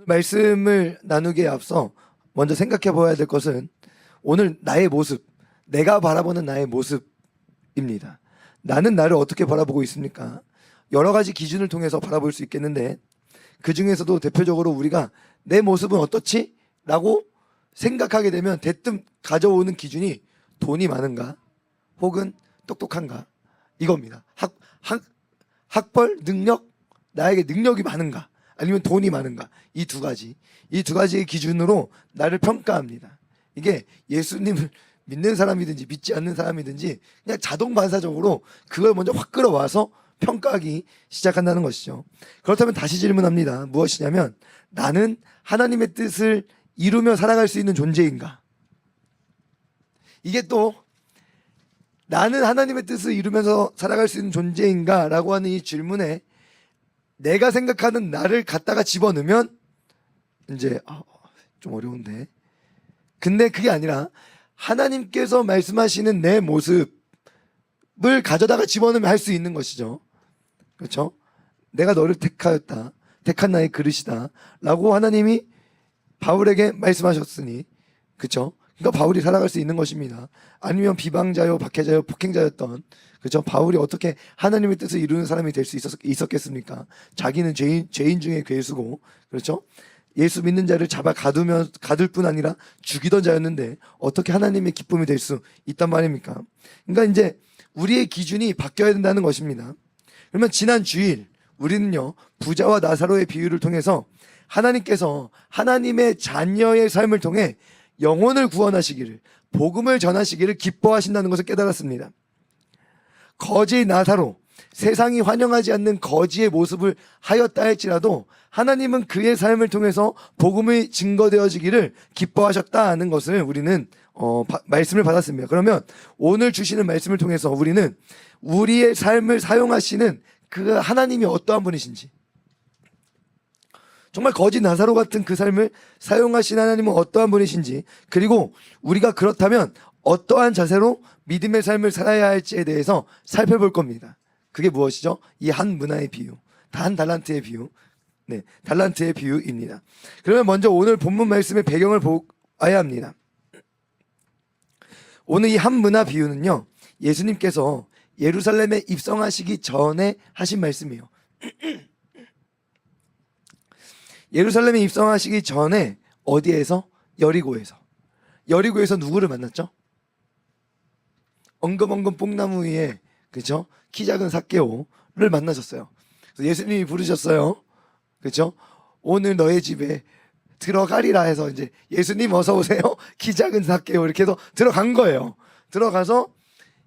말씀을 나누기에 앞서 먼저 생각해 보아야 될 것은 오늘 나의 모습, 내가 바라보는 나의 모습입니다. 나는 나를 어떻게 바라보고 있습니까? 여러 가지 기준을 통해서 바라볼 수 있겠는데 그 중에서도 대표적으로 우리가 내 모습은 어떻지? 라고 생각하게 되면 대뜸 가져오는 기준이 돈이 많은가? 혹은 똑똑한가? 이겁니다. 학벌, 능력, 나에게 능력이 많은가? 아니면 돈이 많은가? 이 두 가지의 기준으로 나를 평가합니다. 이게 예수님을 믿는 사람이든지 믿지 않는 사람이든지 그냥 자동 반사적으로 그걸 먼저 확 끌어와서 평가하기 시작한다는 것이죠. 그렇다면 다시 질문합니다. 무엇이냐면 나는 하나님의 뜻을 이루며 살아갈 수 있는 존재인가? 이게 또 나는 하나님의 뜻을 이루면서 살아갈 수 있는 존재인가? 라고 하는 이 질문에 내가 생각하는 나를 갖다가 집어넣으면 이제 좀 어려운데, 근데 그게 아니라 하나님께서 말씀하시는 내 모습을 가져다가 집어넣으면 할 수 있는 것이죠. 그렇죠? 내가 너를 택하였다, 택한 나의 그릇이다 라고 하나님이 바울에게 말씀하셨으니, 그렇죠? 그러니까 바울이 살아갈 수 있는 것입니다. 아니면 비방자요, 박해자요, 폭행자였던, 그렇죠? 바울이 어떻게 하나님의 뜻을 이루는 사람이 될 수 있었겠습니까? 자기는 죄인 중에 괴수고, 그렇죠? 예수 믿는 자를 잡아 가둘 뿐 아니라 죽이던 자였는데 어떻게 하나님의 기쁨이 될 수 있단 말입니까? 그러니까 이제 우리의 기준이 바뀌어야 된다는 것입니다. 그러면 지난 주일 우리는요, 부자와 나사로의 비유를 통해서 하나님께서 하나님의 자녀의 삶을 통해 영혼을 구원하시기를, 복음을 전하시기를 기뻐하신다는 것을 깨달았습니다. 거지 나사로, 세상이 환영하지 않는 거지의 모습을 하였다 할지라도 하나님은 그의 삶을 통해서 복음이 증거되어지기를 기뻐하셨다는 것을 우리는 말씀을 받았습니다. 그러면 오늘 주시는 말씀을 통해서 우리는 우리의 삶을 사용하시는 그 하나님이 어떠한 분이신지, 정말 거지 나사로 같은 그 삶을 사용하신 하나님은 어떠한 분이신지, 그리고 우리가 그렇다면 어떠한 자세로 믿음의 삶을 살아야 할지에 대해서 살펴볼 겁니다. 그게 무엇이죠? 이 한 문화의 비유, 한 달란트의 비유, 네, 달란트의 비유입니다. 그러면 먼저 오늘 본문 말씀의 배경을 보아야 합니다. 오늘 이 한 문화 비유는요, 예수님께서 예루살렘에 입성하시기 전에 하신 말씀이에요. 예루살렘에 입성하시기 전에 어디에서? 여리고에서 누구를 만났죠? 엉금엉금 뽕나무 위에, 그렇죠? 키 작은 삭개오를 만나셨어요. 그래서 예수님이 부르셨어요. 그렇죠? 오늘 너의 집에 들어가리라 해서 이제 예수님 어서 오세요. 키 작은 삭개오 이렇게 해서 들어간 거예요. 들어가서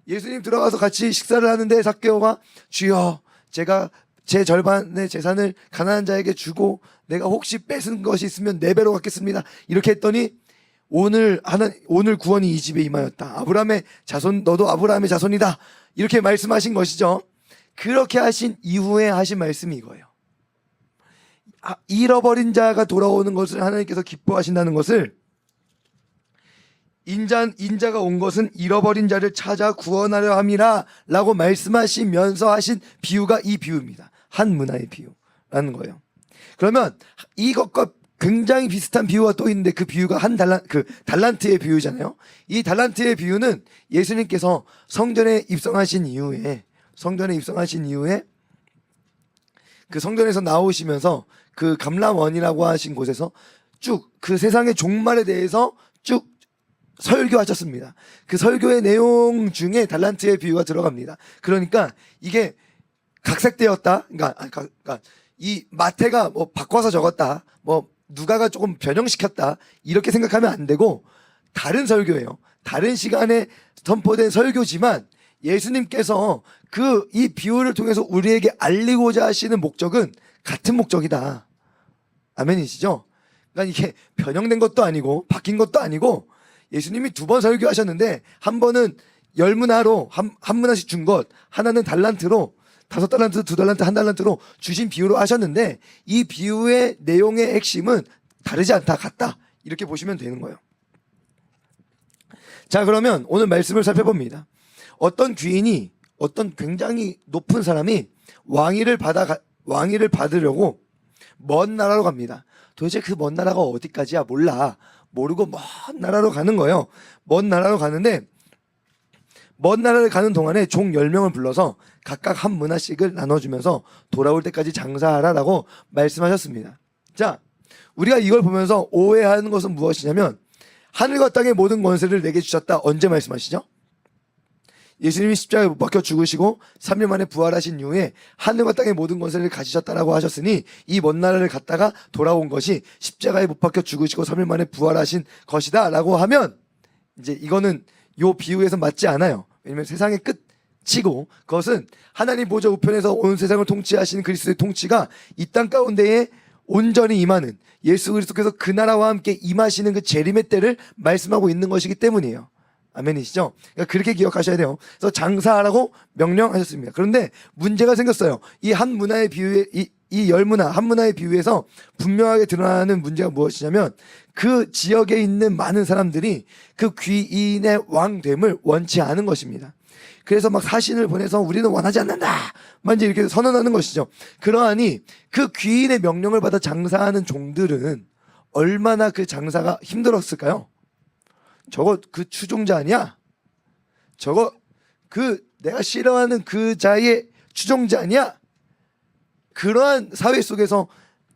예수님 들어가서 같이 식사를 하는데 삭개오가 주여, 제가 제 절반의 재산을 가난한 자에게 주고 내가 혹시 뺏은 것이 있으면 4배로 갚겠습니다. 이렇게 했더니 오늘 구원이 이 집에 임하였다. 아브라함의 자손, 너도 아브라함의 자손이다. 이렇게 말씀하신 것이죠. 그렇게 하신 이후에 하신 말씀이 이거예요. 잃어버린 자가 돌아오는 것을 하나님께서 기뻐하신다는 것을, 인자가 온 것은 잃어버린 자를 찾아 구원하려 함이라 라고 말씀하시면서 하신 비유가 이 비유입니다. 한 문화의 비유라는 거예요. 그러면 이것과 굉장히 비슷한 비유가 또 있는데 그 비유가 달란트의 비유잖아요. 이 달란트의 비유는 예수님께서 성전에 입성하신 이후에 그 성전에서 나오시면서 그 감람원이라고 하신 곳에서 쭉 그 세상의 종말에 대해서 쭉 설교하셨습니다. 그 설교의 내용 중에 달란트의 비유가 들어갑니다. 그러니까 이게 각색되었다. 그러니까 이 마태가 뭐 바꿔서 적었다, 뭐 누가가 조금 변형시켰다, 이렇게 생각하면 안 되고 다른 설교예요. 다른 시간에 선포된 설교지만 예수님께서 이 비유를 통해서 우리에게 알리고자 하시는 목적은 같은 목적이다. 아멘이시죠? 그러니까 이게 변형된 것도 아니고 바뀐 것도 아니고 예수님이 2번 설교하셨는데 한 번은 10문화로 한 문화씩 준 것, 하나는 달란트로 5달란트, 2달란트, 1달란트로 주신 비유로 하셨는데 이 비유의 내용의 핵심은 다르지 않다, 같다, 이렇게 보시면 되는 거예요. 자, 그러면 오늘 말씀을 살펴봅니다. 어떤 귀인이, 어떤 굉장히 높은 사람이 왕위를 받으려고 먼 나라로 갑니다. 도대체 그 먼 나라가 어디까지야 몰라. 모르고 먼 나라로 가는 거예요. 먼 나라로 가는데 먼 나라를 가는 동안에 종 10명을 불러서 각각 한 문화씩을 나눠주면서 돌아올 때까지 장사하라라고 말씀하셨습니다. 자, 우리가 이걸 보면서 오해하는 것은 무엇이냐면 하늘과 땅의 모든 권세를 내게 주셨다. 언제 말씀하시죠? 예수님이 십자가에 못 박혀 죽으시고 3일 만에 부활하신 이후에 하늘과 땅의 모든 권세를 가지셨다라고 하셨으니 이 먼 나라를 갔다가 돌아온 것이 십자가에 못 박혀 죽으시고 3일 만에 부활하신 것이다 라고 하면 이제 이거는 요 비유에서 맞지 않아요. 왜냐면 세상의 끝이고 그것은 하나님 보좌 우편에서 온 세상을 통치하시는 그리스도의 통치가 이 땅 가운데에 온전히 임하는 예수 그리스도께서 그 나라와 함께 임하시는 그 재림의 때를 말씀하고 있는 것이기 때문이에요. 아멘이시죠? 그러니까 그렇게 기억하셔야 돼요. 그래서 장사하라고 명령하셨습니다. 그런데 문제가 생겼어요. 이 한 문화의 비유에 이 열문화 한 문화의 비유에서 분명하게 드러나는 문제가 무엇이냐면 그 지역에 있는 많은 사람들이 그 귀인의 왕됨을 원치 않은 것입니다. 그래서 막 사신을 보내서 우리는 원하지 않는다 만 이제 이렇게 선언하는 것이죠. 그러하니 그 귀인의 명령을 받아 장사하는 종들은 얼마나 그 장사가 힘들었을까요? 저거 그 추종자 아니야? 저거 그 내가 싫어하는 그 자의 추종자 아니야? 그러한 사회 속에서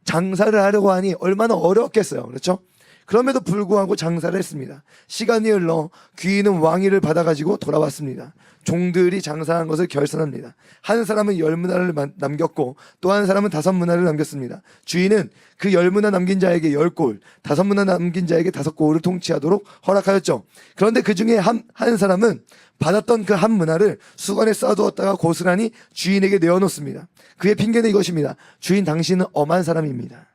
장사를 하려고 하니 얼마나 어려웠겠어요. 그렇죠? 그럼에도 불구하고 장사를 했습니다. 시간이 흘러 귀인은 왕위를 받아가지고 돌아왔습니다. 종들이 장사한 것을 결산합니다. 한 사람은 10문화를 남겼고 또 한 사람은 5문화를 남겼습니다. 주인은 그 10문화 남긴 자에게 10골, 5문화 남긴 자에게 5골을 통치하도록 허락하였죠. 그런데 그 중에 한 사람은 받았던 그 한 문화를 수건에 쌓아두었다가 고스란히 주인에게 내어놓습니다. 그의 핑계는 이것입니다. 주인, 당신은 엄한 사람입니다.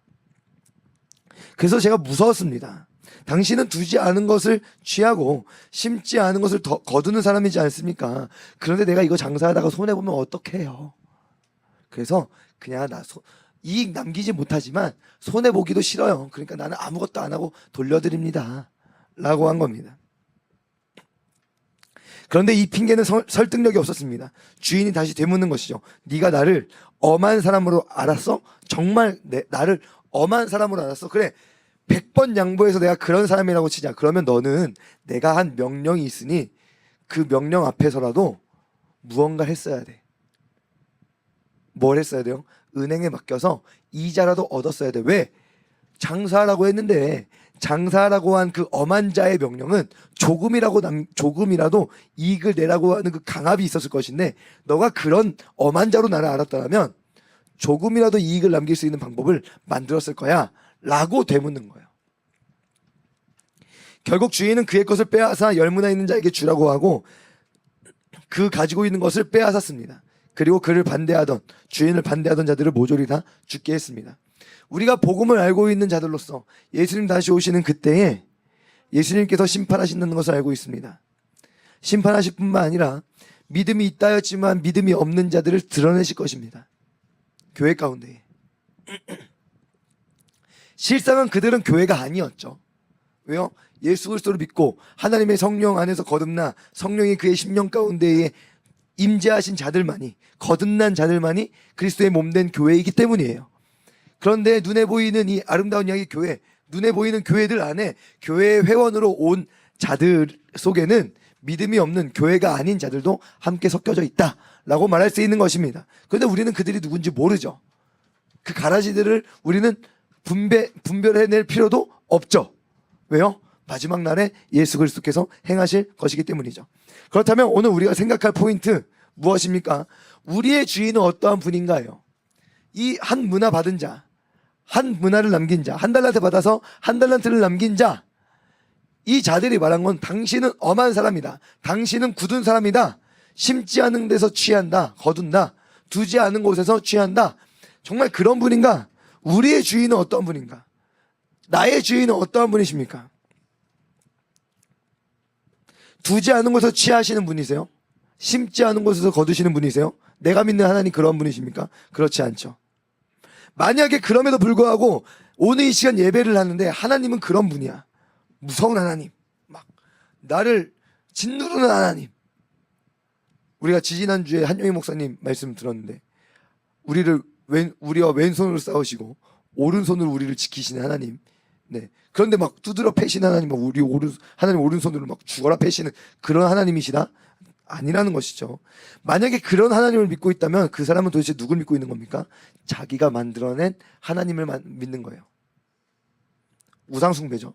그래서 제가 무서웠습니다. 당신은 두지 않은 것을 취하고 심지 않은 것을 더 거두는 사람이지 않습니까? 그런데 내가 이거 장사하다가 손해보면 어떡해요? 그래서 그냥 이익 남기지 못하지만 손해보기도 싫어요. 그러니까 나는 아무것도 안 하고 돌려드립니다 라고 한 겁니다. 그런데 이 핑계는 설득력이 없었습니다. 주인이 다시 되묻는 것이죠. 네가 나를 엄한 사람으로 알았어? 정말 나를 엄한 사람으로 알았어? 그래, 100번 양보해서 내가 그런 사람이라고 치자. 그러면 너는 내가 한 명령이 있으니 그 명령 앞에서라도 무언가 했어야 돼. 뭘 했어야 돼요? 은행에 맡겨서 이자라도 얻었어야 돼. 왜? 장사하라고 했는데 장사하라고 한 그 엄한 자의 명령은 조금이라도 이익을 내라고 하는 그 강압이 있었을 것인데 너가 그런 엄한 자로 나를 알았다면 조금이라도 이익을 남길 수 있는 방법을 만들었을 거야 라고 되묻는 거예요. 결국 주인은 그의 것을 빼앗아 10문화 있는 자에게 주라고 하고 그 가지고 있는 것을 빼앗았습니다. 그리고 그를 반대하던 주인을 반대하던 자들을 모조리 다 죽게 했습니다. 우리가 복음을 알고 있는 자들로서 예수님 다시 오시는 그때에 예수님께서 심판하신다는 것을 알고 있습니다. 심판하실 뿐만 아니라 믿음이 있다 했지만 믿음이 없는 자들을 드러내실 것입니다. 교회 가운데. 실상은 그들은 교회가 아니었죠. 왜요? 예수 그리스도를 믿고 하나님의 성령 안에서 거듭나 성령이 그의 심령 가운데에 임재하신 자들만이, 거듭난 자들만이 그리스도의 몸된 교회이기 때문이에요. 그런데 눈에 보이는 이 아름다운 이야기 교회, 눈에 보이는 교회들 안에 교회의 회원으로 온 자들 속에는 믿음이 없는 교회가 아닌 자들도 함께 섞여져 있다라고 말할 수 있는 것입니다. 그런데 우리는 그들이 누군지 모르죠. 그 가라지들을 우리는 분별해낼 필요도 없죠. 왜요? 마지막 날에 예수 그리스도께서 행하실 것이기 때문이죠. 그렇다면 오늘 우리가 생각할 포인트 무엇입니까? 우리의 주인은 어떠한 분인가요? 이 한 문화 받은 자, 한 문화를 남긴 자, 한 달란트 받아서 한 달란트를 남긴 자, 이 자들이 말한 건 당신은 엄한 사람이다. 당신은 굳은 사람이다. 심지 않은 데서 취한다. 거둔다. 두지 않은 곳에서 취한다. 정말 그런 분인가? 우리의 주인은 어떤 분인가? 나의 주인은 어떠한 분이십니까? 두지 않은 곳에서 취하시는 분이세요? 심지 않은 곳에서 거두시는 분이세요? 내가 믿는 하나님 그런 분이십니까? 그렇지 않죠. 만약에 그럼에도 불구하고 오늘 이 시간 예배를 하는데 하나님은 그런 분이야. 무서운 하나님, 막 나를 짓누르는 하나님. 우리가 지지난주에 한용희 목사님 말씀 들었는데 우리와 왼손으로 싸우시고 오른손으로 우리를 지키시는 하나님. 네. 그런데 막 두드려 패시는 하나님, 막 우리 하나님 오른손으로 막 죽어라 패시는 그런 하나님이시다? 아니라는 것이죠. 만약에 그런 하나님을 믿고 있다면 그 사람은 도대체 누굴 믿고 있는 겁니까? 자기가 만들어낸 하나님을 믿는 거예요. 우상숭배죠.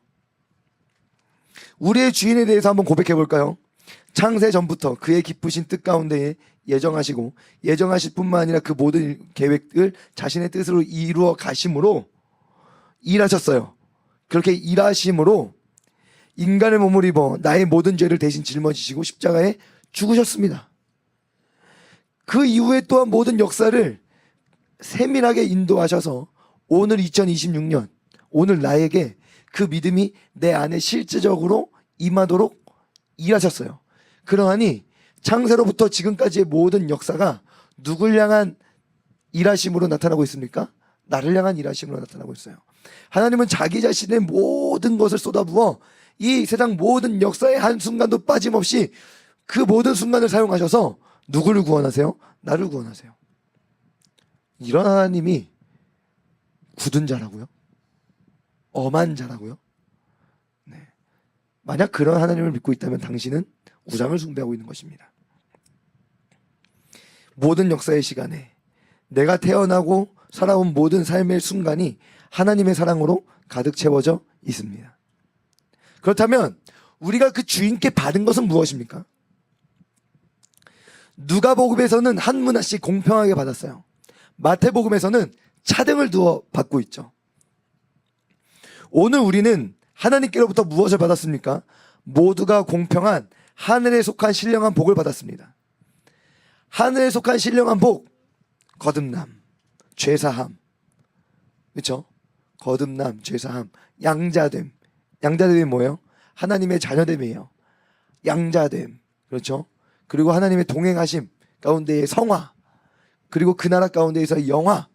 우리의 주인에 대해서 한번 고백해 볼까요? 창세 전부터 그의 기쁘신 뜻 가운데에 예정하실 뿐만 아니라 그 모든 계획을 자신의 뜻으로 이루어 가심으로 일하셨어요. 그렇게 일하심으로 인간의 몸을 입어 나의 모든 죄를 대신 짊어지시고 십자가에 죽으셨습니다. 그 이후에 또한 모든 역사를 세밀하게 인도하셔서 오늘 2026년 오늘 나에게 그 믿음이 내 안에 실제적으로 임하도록 일하셨어요. 그러하니 창세로부터 지금까지의 모든 역사가 누굴 향한 일하심으로 나타나고 있습니까? 나를 향한 일하심으로 나타나고 있어요. 하나님은 자기 자신의 모든 것을 쏟아부어 이 세상 모든 역사의 한순간도 빠짐없이 그 모든 순간을 사용하셔서 누구를 구원하세요? 나를 구원하세요. 이런 하나님이 굳은 자라고요? 엄한 자라고요? 네. 만약 그런 하나님을 믿고 있다면 당신은 우상을 숭배하고 있는 것입니다. 모든 역사의 시간에 내가 태어나고 살아온 모든 삶의 순간이 하나님의 사랑으로 가득 채워져 있습니다. 그렇다면 우리가 그 주인께 받은 것은 무엇입니까? 누가복음에서는 한 문화씩 공평하게 받았어요. 마태복음에서는 차등을 두어 받고 있죠. 오늘 우리는 하나님께로부터 무엇을 받았습니까? 모두가 공평한 하늘에 속한 신령한 복을 받았습니다. 하늘에 속한 신령한 복, 거듭남, 죄사함, 그렇죠? 거듭남, 죄사함, 양자됨. 양자됨이 뭐예요? 하나님의 자녀됨이에요. 양자됨, 그렇죠? 그리고 하나님의 동행하심 가운데의 성화, 그리고 그 나라 가운데에서의 영화,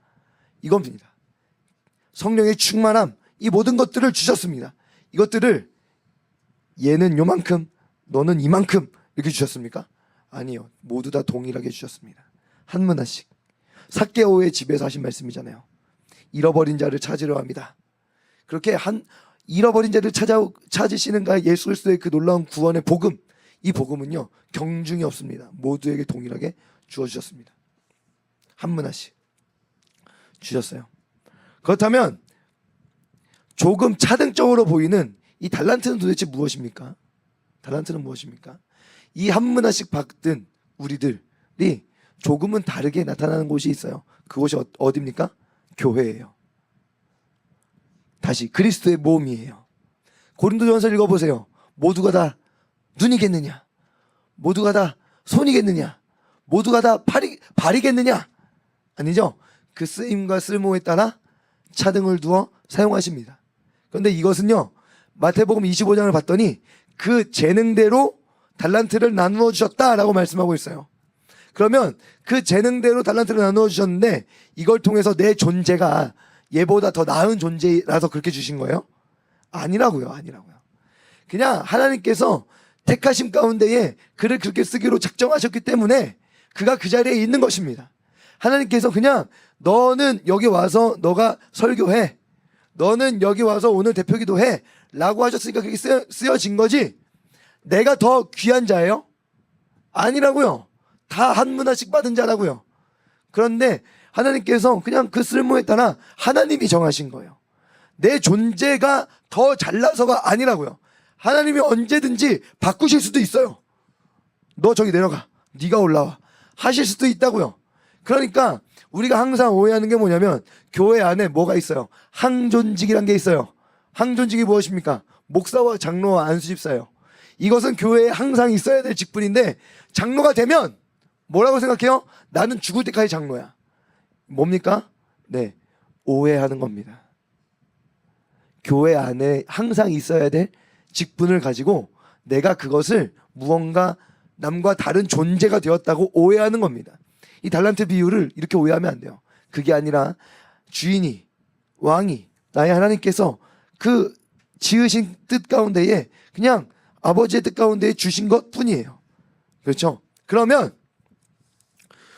이겁니다. 성령의 충만함, 이 모든 것들을 주셨습니다. 이것들을 얘는 요만큼, 너는 이만큼 이렇게 주셨습니까? 아니요. 모두 다 동일하게 주셨습니다. 한 문화씩. 삭개오의 집에서 하신 말씀이잖아요. 잃어버린 자를 찾으려 합니다. 그렇게 잃어버린 자를 찾으시는 예수 그리스도의 그 놀라운 구원의 복음, 이 복음은요 경중이 없습니다. 모두에게 동일하게 주어주셨습니다. 한 문화씩 주셨어요. 그렇다면 조금 차등적으로 보이는 이 달란트는 도대체 무엇입니까? 달란트는 무엇입니까? 이 한 문화씩 받은 우리들이 조금은 다르게 나타나는 곳이 있어요. 그곳이 어디입니까? 교회예요. 다시 그리스도의 몸이에요. 고린도전서 읽어보세요. 모두가 다 눈이겠느냐? 모두가 다 손이겠느냐? 모두가 다 발이겠느냐? 아니죠. 그 쓰임과 쓸모에 따라 차등을 두어 사용하십니다. 그런데 이것은요 마태복음 25장을 봤더니 그 재능대로 달란트를 나누어 주셨다라고 말씀하고 있어요. 그러면 그 재능대로 달란트를 나누어 주셨는데 이걸 통해서 내 존재가 얘보다 더 나은 존재라서 그렇게 주신 거예요? 아니라고요. 그냥 하나님께서 택하심 가운데에 그를 그렇게 쓰기로 작정하셨기 때문에 그가 그 자리에 있는 것입니다. 하나님께서 그냥 너는 여기 와서 너가 설교해, 너는 여기 와서 오늘 대표기도 해 라고 하셨으니까 그게 쓰여진 거지 내가 더 귀한 자예요? 아니라고요. 다 한 문화씩 받은 자라고요. 그런데 하나님께서 그냥 그 쓸모에 따라 하나님이 정하신 거예요. 내 존재가 더 잘나서가 아니라고요. 하나님이 언제든지 바꾸실 수도 있어요. 너 저기 내려가, 네가 올라와 하실 수도 있다고요. 그러니까 우리가 항상 오해하는 게 뭐냐면 교회 안에 뭐가 있어요? 항존직이란 게 있어요. 항존직이 무엇입니까? 목사와 장로와 안수집사예요. 이것은 교회에 항상 있어야 될 직분인데 장로가 되면 뭐라고 생각해요? 나는 죽을 때까지 장로야. 뭡니까? 네, 오해하는 겁니다. 교회 안에 항상 있어야 될 직분을 가지고 내가 그것을 무언가 남과 다른 존재가 되었다고 오해하는 겁니다. 이 달란트 비유를 이렇게 오해하면 안 돼요. 그게 아니라 주인이, 왕이, 나의 하나님께서 그 지으신 뜻 가운데에 그냥 아버지의 뜻 가운데에 주신 것 뿐이에요. 그렇죠? 그러면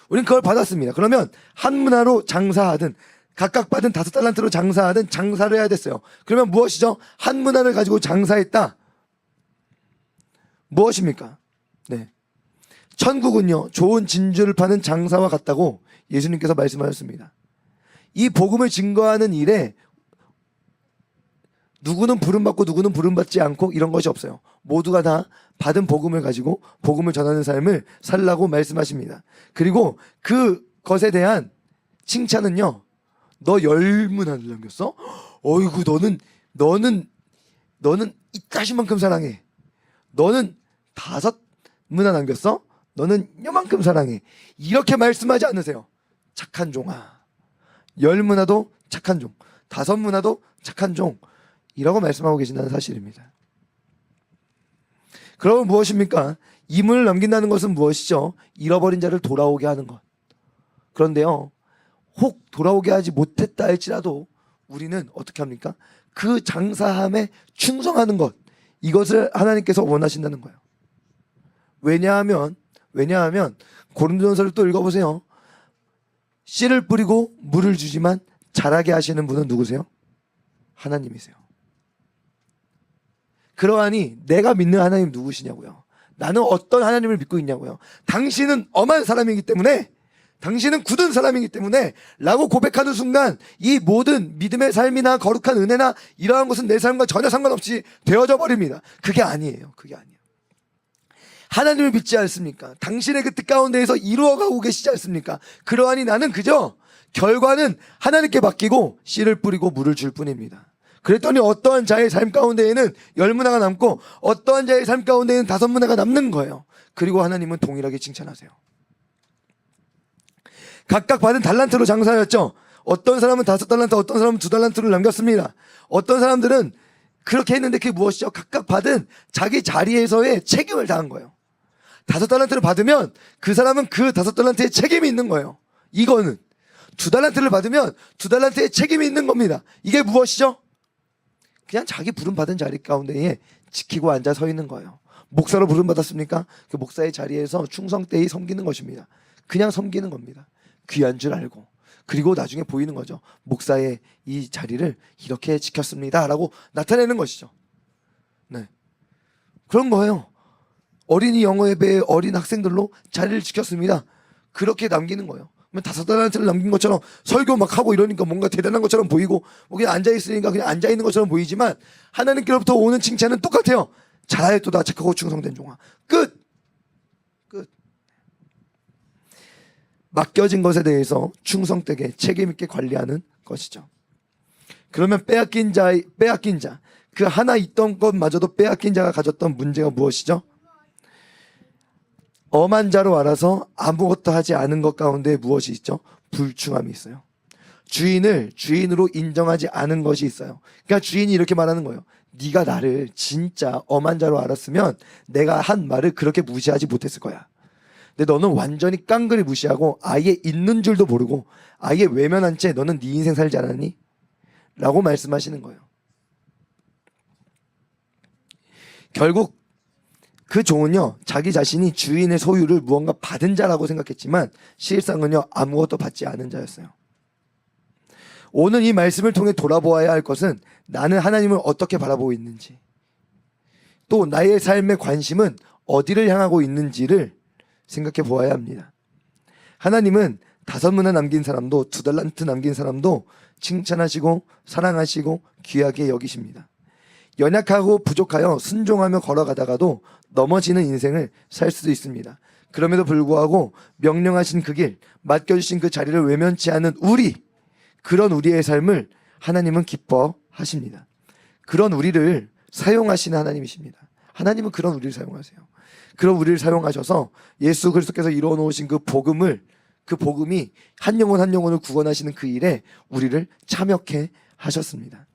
우린 그걸 받았습니다. 그러면 한 문화로 장사하든 각각 받은 5달란트로 장사하든 장사를 해야 됐어요. 그러면 무엇이죠? 한 문화를 가지고 장사했다. 무엇입니까? 네. 천국은요, 좋은 진주를 파는 장사와 같다고 예수님께서 말씀하셨습니다. 이 복음을 증거하는 일에 누구는 부름받고 누구는 부름받지 않고 이런 것이 없어요. 모두가 다 받은 복음을 가지고 복음을 전하는 삶을 살라고 말씀하십니다. 그리고 그것에 대한 칭찬은요, 너 10문화를 남겼어? 어이구, 너는 이따시만큼 사랑해. 너는 5문화 남겼어? 너는 요만큼 사랑해. 이렇게 말씀하지 않으세요. 착한 종아. 10문화도 착한 종, 5문화도 착한 종, 이라고 말씀하고 계신다는 사실입니다. 그러면 무엇입니까? 이문을 남긴다는 것은 무엇이죠? 잃어버린 자를 돌아오게 하는 것. 그런데요, 혹 돌아오게 하지 못했다 할지라도 우리는 어떻게 합니까? 그 장사함에 충성하는 것, 이것을 하나님께서 원하신다는 거예요. 왜냐하면 고린도전서를 또 읽어보세요. 씨를 뿌리고 물을 주지만 자라게 하시는 분은 누구세요? 하나님이세요. 그러하니 내가 믿는 하나님 누구시냐고요? 나는 어떤 하나님을 믿고 있냐고요? 당신은 엄한 사람이기 때문에, 당신은 굳은 사람이기 때문에 라고 고백하는 순간 이 모든 믿음의 삶이나 거룩한 은혜나 이러한 것은 내 삶과 전혀 상관없이 되어져 버립니다. 그게 아니에요. 그게 아니에요. 하나님을 믿지 않습니까? 당신의 그 뜻 가운데에서 이루어가고 계시지 않습니까? 그러하니 나는 그저 결과는 하나님께 맡기고 씨를 뿌리고 물을 줄 뿐입니다. 그랬더니 어떠한 자의 삶 가운데에는 10문화가 남고 어떠한 자의 삶 가운데에는 5문화가 남는 거예요. 그리고 하나님은 동일하게 칭찬하세요. 각각 받은 달란트로 장사하였죠. 어떤 사람은 5달란트, 어떤 사람은 2달란트를 남겼습니다. 어떤 사람들은 그렇게 했는데 그게 무엇이죠? 각각 받은 자기 자리에서의 책임을 다한 거예요. 5달란트를 받으면 그 사람은 그 5달란트의 책임이 있는 거예요. 이거는 2달란트를 받으면 2달란트의 책임이 있는 겁니다. 이게 무엇이죠? 그냥 자기 부름받은 자리 가운데에 지키고 앉아 서 있는 거예요. 목사로 부름받았습니까? 그 목사의 자리에서 충성되이 섬기는 것입니다. 그냥 섬기는 겁니다. 귀한 줄 알고. 그리고 나중에 보이는 거죠. 목사의 이 자리를 이렇게 지켰습니다 라고 나타내는 것이죠. 네, 그런 거예요. 어린이 영어 예배의 어린 학생들로 자리를 지켰습니다. 그렇게 남기는 거예요. 5달란트를 남긴 것처럼 설교 막 하고 이러니까 뭔가 대단한 것처럼 보이고, 뭐 그냥 앉아있으니까 그냥 앉아있는 것처럼 보이지만 하나님께로부터 오는 칭찬은 똑같아요. 잘하였도다 착하고 충성된 종아. 끝. 맡겨진 것에 대해서 충성되게 책임있게 관리하는 것이죠. 그러면 빼앗긴 자, 그 하나 있던 것마저도 빼앗긴 자가 가졌던 문제가 무엇이죠? 엄한 자로 알아서 아무것도 하지 않은 것 가운데 무엇이 있죠? 불충함이 있어요. 주인을 주인으로 인정하지 않은 것이 있어요. 그러니까 주인이 이렇게 말하는 거예요. 네가 나를 진짜 엄한 자로 알았으면 내가 한 말을 그렇게 무시하지 못했을 거야. 근데 너는 완전히 깡그리 무시하고 아예 있는 줄도 모르고 아예 외면한 채 너는 네 인생 살지 않았니? 라고 말씀하시는 거예요. 결국 그 종은요, 자기 자신이 주인의 소유를 무언가 받은 자라고 생각했지만 실상은요, 아무것도 받지 않은 자였어요. 오늘 이 말씀을 통해 돌아보아야 할 것은 나는 하나님을 어떻게 바라보고 있는지, 또 나의 삶의 관심은 어디를 향하고 있는지를 생각해 보아야 합니다. 하나님은 5문화 남긴 사람도 2달란트 남긴 사람도 칭찬하시고 사랑하시고 귀하게 여기십니다. 연약하고 부족하여 순종하며 걸어가다가도 넘어지는 인생을 살 수도 있습니다. 그럼에도 불구하고 명령하신 그 길, 맡겨주신 그 자리를 외면치 않은 그런 우리의 삶을 하나님은 기뻐하십니다. 그런 우리를 사용하시는 하나님이십니다. 하나님은 그런 우리를 사용하세요. 그런 우리를 사용하셔서 예수 그리스도께서 이루어 놓으신 그 복음이 한 영혼 한 영혼을 구원하시는 그 일에 우리를 참여케 하셨습니다.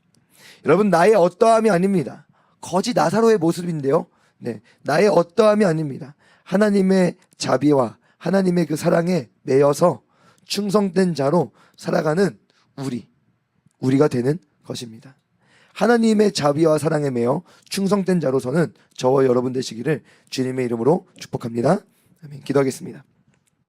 여러분, 나의 어떠함이 아닙니다. 거지 나사로의 모습인데요. 네, 나의 어떠함이 아닙니다. 하나님의 자비와 하나님의 그 사랑에 매여서 충성된 자로 살아가는 우리가 되는 것입니다. 하나님의 자비와 사랑에 매여 충성된 자로서는 저와 여러분 되시기를 주님의 이름으로 축복합니다. 아멘. 기도하겠습니다.